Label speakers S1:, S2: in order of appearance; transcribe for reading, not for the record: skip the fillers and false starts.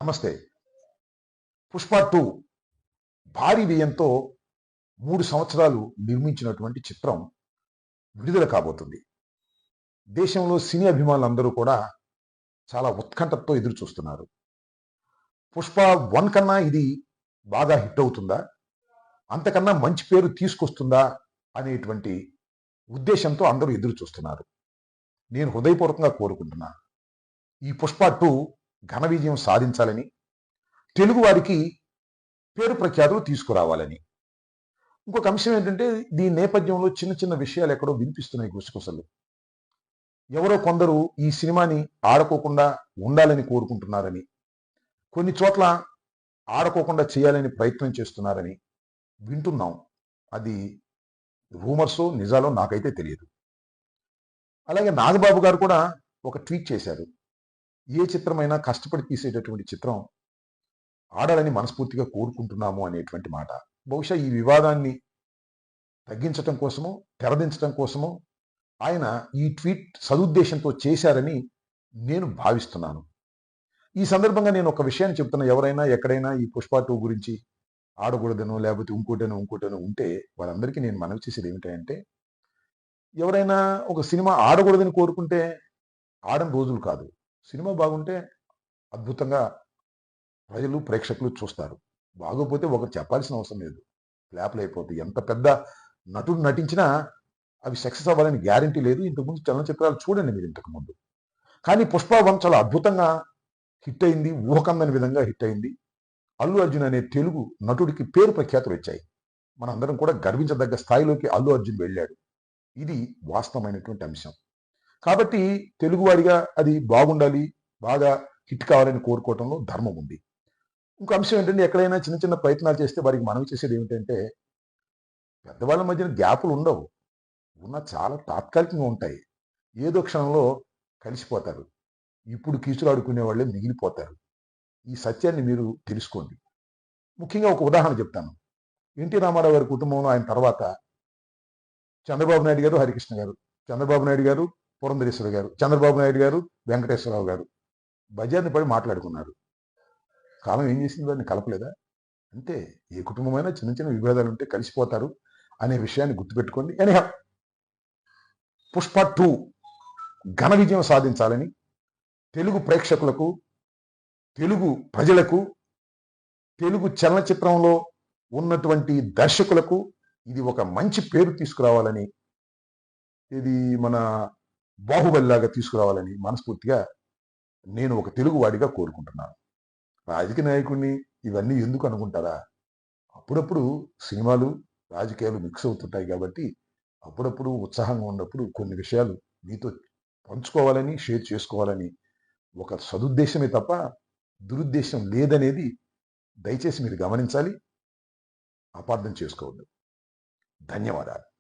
S1: నమస్తే. 'పుష్ప 2' భారీ వ్యయంతో 3 సంవత్సరాలు నిర్మించినటువంటి చిత్రం విడుదల కాబోతుంది. దేశంలో సినీ అభిమానులందరూ కూడా చాలా ఉత్కంఠతో ఎదురు చూస్తున్నారు. 'పుష్ప 1' కన్నా ఇది బాగా హిట్ అవుతుందా? అంతకన్నా మంచి పేరు తీసుకొస్తుందా? అనేటువంటి ఉద్దేశంతో అందరూ ఎదురు చూస్తున్నారు. నేను హృదయపూర్వకంగా కోరుకుంటున్నా. ఈ 'పుష్ప 2' ఘన విజయం సాధించాలని, తెలుగు వారికి పేరు ప్రఖ్యాతులు తీసుకురావాలని. ఇంకొక అంశం ఏంటంటే, దీని నేపథ్యంలో చిన్న చిన్న విషయాలు ఎక్కడో వినిపిస్తున్నాయి గుసగుసలు. ఎవరో కొందరు ఈ సినిమాని ఆడుకోకుండా ఉండాలని కోరుకుంటున్నారని, కొన్ని చోట్ల ఆడుకోకుండా చేయాలని ప్రయత్నం చేస్తున్నారని వింటున్నాం. అది రూమర్సో నిజాలో నాకైతే తెలియదు. అలాగే నాగబాబు గారు కూడా ఒక ట్వీట్ చేశారు. ఏ చిత్రమైనా కష్టపడి తీసేటటువంటి చిత్రం ఆడాలని మనస్ఫూర్తిగా కోరుకుంటున్నాము అనేటువంటి మాట. బహుశా ఈ వివాదాన్ని తగ్గించటం కోసమో, తెరదించటం కోసమో ఆయన ఈ ట్వీట్ సదుద్దేశంతో చేశారని నేను భావిస్తున్నాను. ఈ సందర్భంగా నేను ఒక విషయాన్ని చెప్తున్నా. ఎవరైనా ఎక్కడైనా ఈ 'పుష్ప 2' గురించి ఆడకూడదనో, లేకపోతే ఇంకోటనో ఉంటే వాళ్ళందరికీ నేను మనవి చేసేది ఏమిటంటే, ఎవరైనా ఒక సినిమా ఆడకూడదని కోరుకుంటే ఆడని రోజులు కాదు. సినిమా బాగుంటే అద్భుతంగా ప్రజలు, ప్రేక్షకులు చూస్తారు. బాగోపోతే ఒకరు చెప్పాల్సిన అవసరం లేదు. ఫ్లాపులయిపోతాయి. ఎంత పెద్ద నటుడు నటించినా అవి సక్సెస్ అవ్వాలని గ్యారంటీ లేదు. ఇంతకుముందు చలనచిత్రాలు చూడండి మీరు ఇంతకుముందు. కానీ 'పుష్ప 1' చాలా అద్భుతంగా హిట్ అయింది. ఊహకందని విధంగా హిట్ అయింది. అల్లు అర్జున్ అనే తెలుగు నటుడికి పేరు ప్రఖ్యాతులు వచ్చాయి. మనందరం కూడా గర్వించదగ్గ స్థాయిలోకి అల్లు అర్జున్ వెళ్ళాడు. ఇది వాస్తవమైనటువంటి అంశం. కాబట్టి తెలుగువాడిగా అది బాగుండాలి, బాగా హిట్ కావాలని కోరుకోవటంలో ధర్మం ఉంది. ఇంకో అంశం ఏంటంటే, ఎక్కడైనా చిన్న చిన్న ప్రయత్నాలు చేస్తే వారికి మనవి చేసేది ఏమిటంటే, పెద్దవాళ్ళ మధ్యన గ్యాపులు ఉండవు. ఉన్న చాలా తాత్కాలికంగా ఉంటాయి. ఏదో క్షణంలో కలిసిపోతారు. ఇప్పుడు కీచులాడుకునే వాళ్ళే మిగిలిపోతారు. ఈ సత్యాన్ని మీరు తెలుసుకోండి. ముఖ్యంగా ఒక ఉదాహరణ చెప్తాను. ఎన్టీ రామారావు గారి కుటుంబంలో ఆయన తర్వాత చంద్రబాబు నాయుడు గారు, హరికృష్ణ గారు, చంద్రబాబు నాయుడు గారు, పురంధరేశ్వర గారు, చంద్రబాబు నాయుడు గారు, వెంకటేశ్వరరావు గారు బజార్ని పడి మాట్లాడుకున్నారు. కాలం ఏం చేసింది? వారిని కలపలేదా? అంతే. ఏ కుటుంబమైనా చిన్న చిన్న విభేదాలు ఉంటే కలిసిపోతారు అనే విషయాన్ని గుర్తుపెట్టుకోండి. ఎనీహౌ 'పుష్ప 2' ఘన విజయం సాధించాలని తెలుగు ప్రేక్షకులకు, తెలుగు ప్రజలకు, తెలుగు చలనచిత్రంలో ఉన్నటువంటి దర్శకులకు ఇది ఒక మంచి పేరు తీసుకురావాలని, ఇది మన 'బాహుబలిలాగా' తీసుకురావాలని మనస్ఫూర్తిగా నేను ఒక తెలుగువాడిగా కోరుకుంటున్నాను. రాజకీయ నాయకుడిని ఇవన్నీ ఎందుకు అనుకుంటారా? అప్పుడప్పుడు సినిమాలు, రాజకీయాలు మిక్స్ అవుతుంటాయి కాబట్టి, అప్పుడప్పుడు ఉత్సాహంగా ఉన్నప్పుడు కొన్ని విషయాలు మీతో పంచుకోవాలని, షేర్ చేసుకోవాలని ఒక సదుద్దేశమే తప్ప దురుద్దేశం లేదనేది దయచేసి మీరు గమనించాలి. అపార్థం చేసుకోవద్దు. ధన్యవాదాలు.